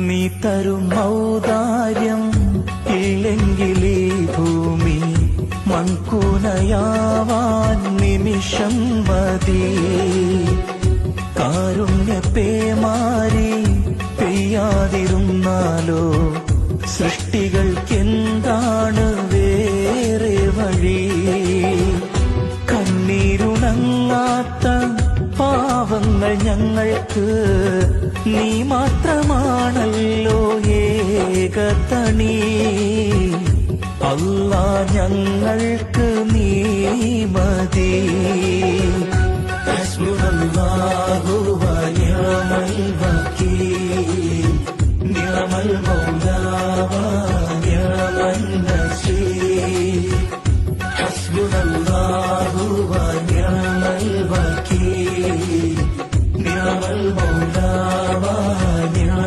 നീ തരും ഔദാര്യം ഇല്ലെങ്കിലീ ഭൂമി മൺകൂനയാവാൻ നിമിഷം മതി. കാരുണ്യപേമാരി പെയ്യാതിരുന്നാലോ സൃഷ്ടികൾക്കെന്താണ് വേറെ വഴി? കണ്ണീരുണങ്ങാത്ത പാവങ്ങൾ ഞങ്ങൾക്ക് നീ മാത്രമാണല്ലോ ഏകതണി. അല്ലാ ഞങ്ങൾക്ക് നീ മതി. ഹസ്ബുനല്ലാഹു വ നിഅമൽ വകീൽ, നിഅമൽ